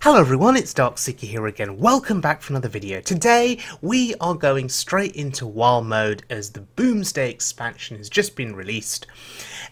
Hello everyone, it's Darkseeker here again. Welcome back for another video. Today we are going straight into wild mode as the Boomsday expansion has just been released.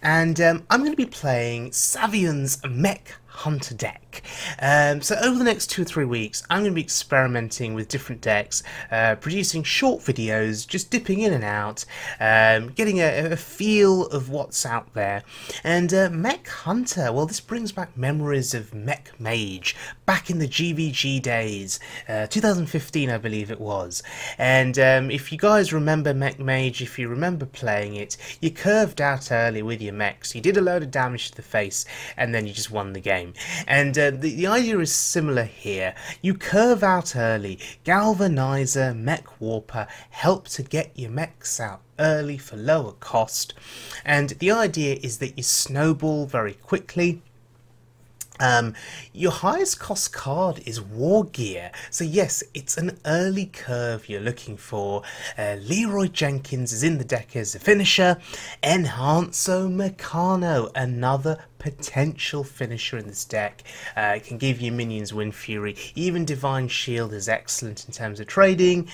And I'm going to be playing Saviun's Mech Hunter deck. So over the next 2 or 3 weeks I'm going to be experimenting with different decks, producing short videos, just dipping in and out, getting a feel of what's out there. And Mech Hunter, well, this brings back memories of Mech Mage back in the GVG days, 2015 I believe it was. And if you guys remember Mech Mage, if you remember playing it, you curved out early with your mechs, you did a load of damage to the face, and then you just won the game. And the idea is similar here. You curve out early, Galvanizer, Mechwarper help to get your mechs out early for lower cost, and the idea is that you snowball very quickly. Your highest cost card is War Gear, so yes, it's an early curve you're looking for. Leroy Jenkins is in the deck as a finisher. Enhance-o Mechano, another potential finisher in this deck. It can give you minions Wind Fury. Even Divine Shield is excellent in terms of trading,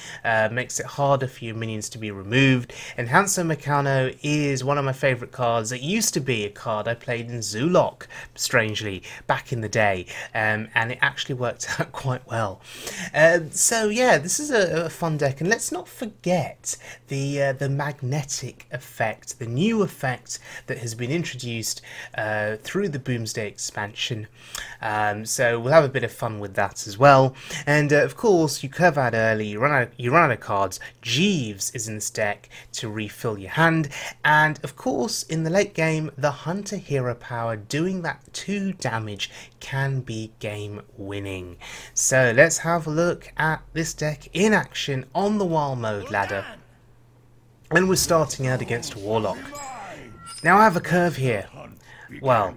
makes it harder for your minions to be removed. Enhance-o Mechano is one of my favourite cards. It used to be a card I played in Zulok, strangely, back in the day, and it actually worked out quite well. So yeah, this is a fun deck, and let's not forget the magnetic effect, the new effect that has been introduced through the Boomsday expansion. So we'll have a bit of fun with that as well. And of course, you curve out early, you run out of cards. Jeeves is in this deck to refill your hand, and of course in the late game the Hunter hero power doing that 2 damage can be game winning. So let's have a look at this deck in action on the wild mode ladder, and we're starting out against Warlock. Now I have a curve here. Well,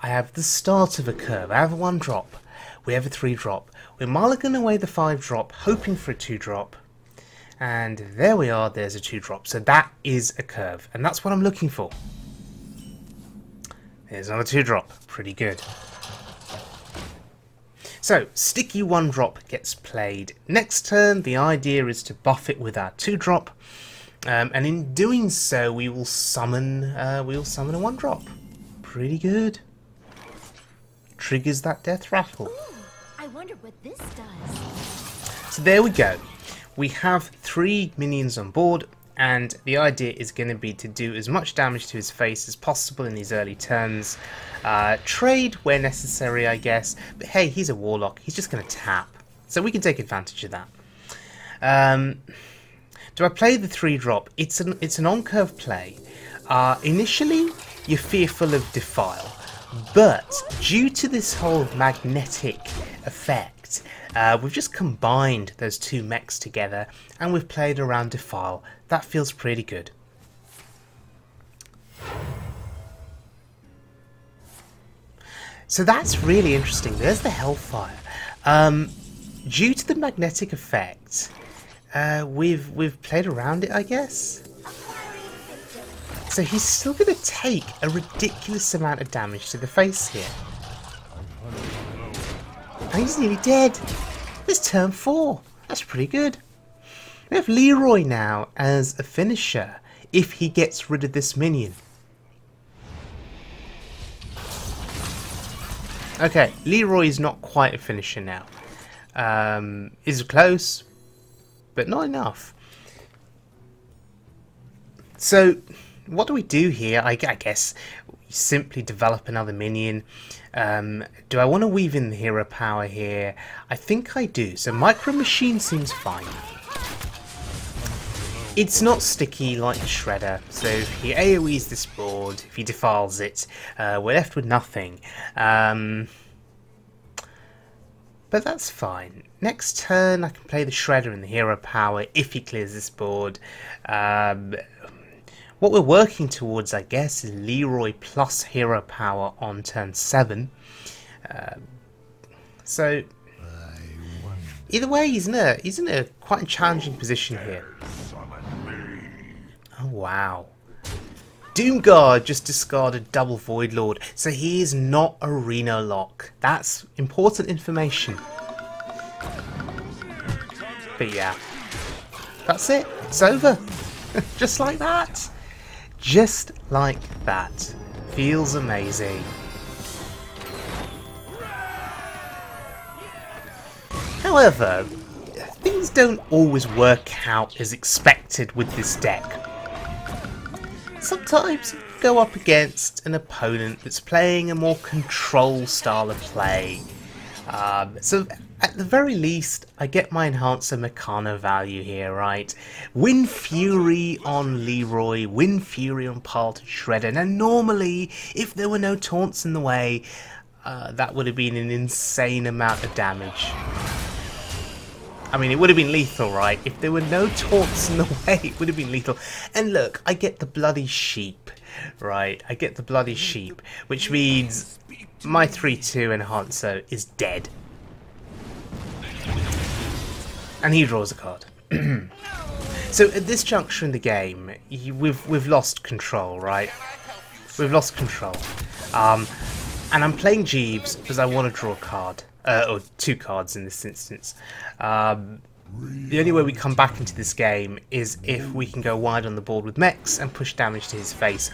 I have the start of a curve. I have a 1 drop. We have a 3 drop. We're mulliganing away the 5 drop, hoping for a 2 drop. And there we are, there's a 2 drop. So that is a curve, and that's what I'm looking for. There's another 2 drop. Pretty good. So, sticky 1 drop gets played. Next turn, the idea is to buff it with our 2 drop. And in doing so, we will summon a 1 drop. Pretty good. Triggers that death rattle. Ooh, I wonder what this does. So there we go. We have 3 minions on board, and the idea is going to be to do as much damage to his face as possible in these early turns. Trade where necessary, I guess. But hey, he's a warlock. He's just going to tap. So we can take advantage of that. Do I play the 3 drop? It's an on-curve play. Initially, you're fearful of Defile, but due to this whole magnetic effect, we've just combined those 2 mechs together and we've played around Defile. That feels pretty good. So that's really interesting. There's the Hellfire. Due to the magnetic effect, we've played around it, I guess. So he's still going to take a ridiculous amount of damage to the face here. And he's nearly dead. It's turn 4. That's pretty good. We have Leroy now as a finisher if he gets rid of this minion. Okay, Leroy is not quite a finisher now. Is close, but not enough. So what do we do here? I guess we simply develop another minion. Do I want to weave in the hero power here? I think I do. So Micro Machine seems fine. It's not sticky like the Shredder, so if he AoEs this board, if he defiles it, we're left with nothing. But that's fine. Next turn I can play the Shredder and the hero power if he clears this board. What we're working towards, I guess, is Leroy plus hero power on turn 7. So either way, he's in a quite challenging position here. Oh wow! Doomguard just discarded double Void Lord, so he is not arena lock. That's important information. But yeah, that's it. It's over. Just like that. Just like that. Feels amazing. However, things don't always work out as expected with this deck. Sometimes you go up against an opponent that's playing a more control style of play. So at the very least, I get my Enhance-o Mechano value here, right? Win Fury on Leroy, Win Fury on Parted Shredder. Now normally, if there were no taunts in the way, that would have been an insane amount of damage. I mean, it would have been lethal, right? If there were no taunts in the way, it would have been lethal. And look, I get the bloody sheep, right? I get the bloody sheep, which means my 3-2 Enhance-o is dead. And he draws a card. So at this juncture in the game, we've lost control, right? We've lost control. And I'm playing Jeeves because I want to draw a card. Or 2 cards in this instance. The only way we come back into this game is if we can go wide on the board with Mechs and push damage to his face.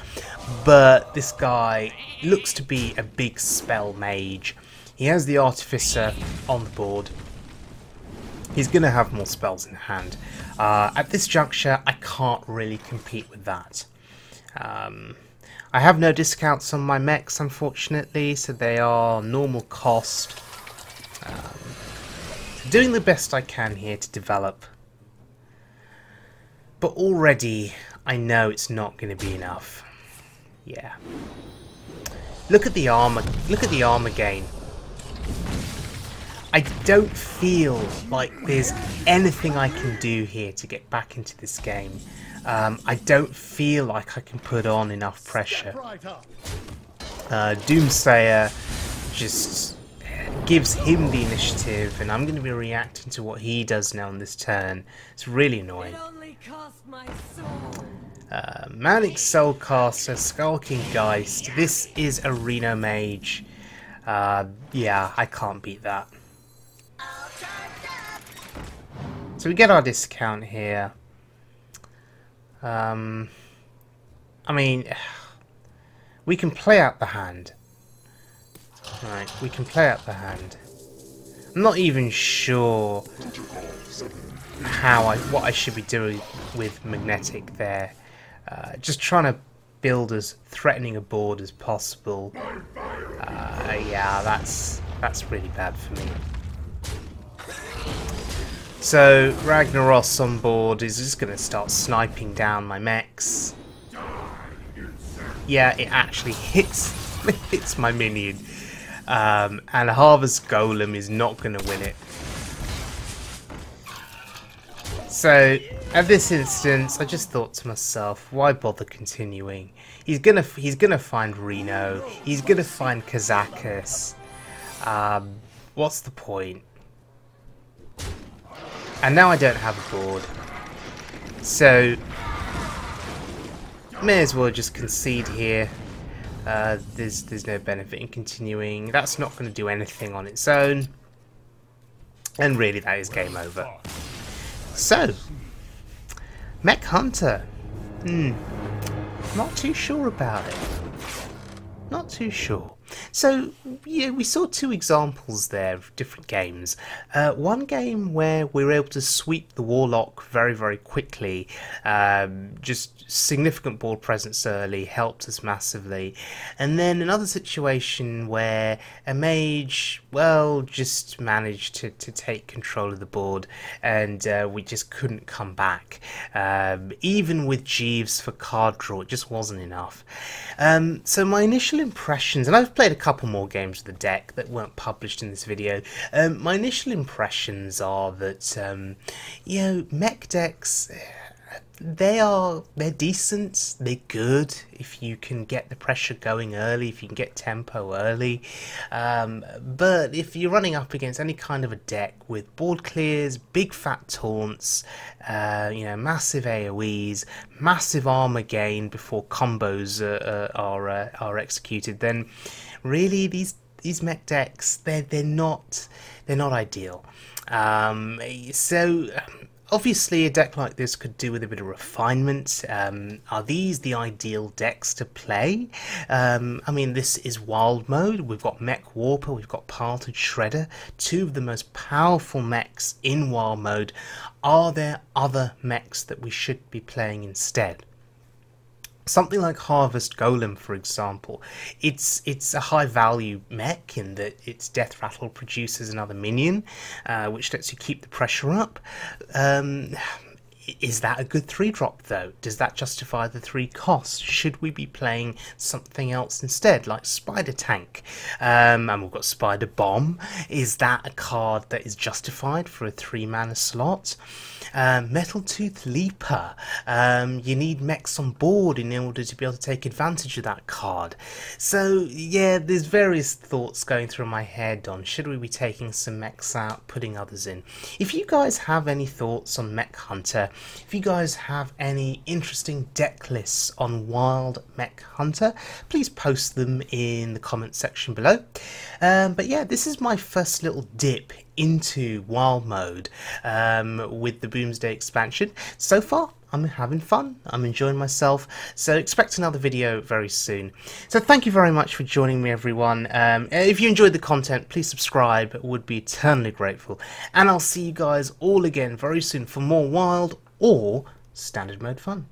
But this guy looks to be a big spell mage. He has the Artificer on the board. He's going to have more spells in hand. At this juncture, I can't really compete with that. I have no discounts on my Mechs, unfortunately, so they are normal cost. Doing the best I can here to develop, but already I know it's not going to be enough. Yeah. Look at the armor. Look at the armor gain. I don't feel like there's anything I can do here to get back into this game. I don't feel like I can put on enough pressure. Doomsayer just gives him the initiative, and I'm going to be reacting to what he does now on this turn. It's really annoying. Manic Soulcaster, Skulking Geist. This is a Reno Mage. Yeah, I can't beat that. So we get our discount here. I mean, we can play out the hand. Right, we can play out the hand. I'm not even sure what I should be doing with Magnetic there. Just trying to build as threatening a board as possible. Yeah, that's really bad for me. So Ragnaros on board is just going to start sniping down my Mechs. Yeah, it actually hits my minion. And Harvest Golem is not going to win it. So at this instance, I just thought to myself, why bother continuing? He's gonna find Reno. He's gonna find Kazakus. What's the point? And now I don't have a board, so may as well just concede here. There's no benefit in continuing. That's not going to do anything on its own, and really that is game over. So, Mech Hunter. Not too sure about it. Not too sure. So, yeah, we saw 2 examples there of different games. One game where we were able to sweep the Warlock very, very quickly. Just significant board presence early helped us massively. And then another situation where a mage, well, just managed to take control of the board, and we just couldn't come back. Even with Jeeves for card draw, it just wasn't enough. So my initial impressions, and I've played a couple more games of the deck that weren't published in this video. My initial impressions are that, you know, mech decks, they're decent, they're good if you can get the pressure going early, if you can get tempo early. But if you're running up against any kind of a deck with board clears, big fat taunts, massive AoEs, massive armor gain before combos are executed, then really these mech decks they're not ideal. So obviously a deck like this could do with a bit of refinement. Are these the ideal decks to play? I mean, this is wild mode. We've got Mechwarper, we've got Parted Shredder, two of the most powerful mechs in wild mode. Are there other mechs that we should be playing instead? Something like Harvest Golem, for example, it's a high value mech in that its Death Rattle produces another minion, which lets you keep the pressure up. Is that a good 3-drop though? Does that justify the 3 costs? Should we be playing something else instead, like Spider Tank? And we've got Spider Bomb. Is that a card that is justified for a 3-mana slot? Metal Tooth Leaper. You need mechs on board in order to be able to take advantage of that card. So yeah, there's various thoughts going through my head on should we be taking some mechs out, putting others in. If you guys have any thoughts on Mech Hunter, if you guys have any interesting deck lists on Wild Mech Hunter, please post them in the comment section below. But yeah, this is my first little dip into wild mode with the Boomsday expansion. So far, I'm having fun, I'm enjoying myself, so expect another video very soon. So thank you very much for joining me, everyone. If you enjoyed the content, please subscribe, would be eternally grateful. And I'll see you guys all again very soon for more wild or standard mode fun.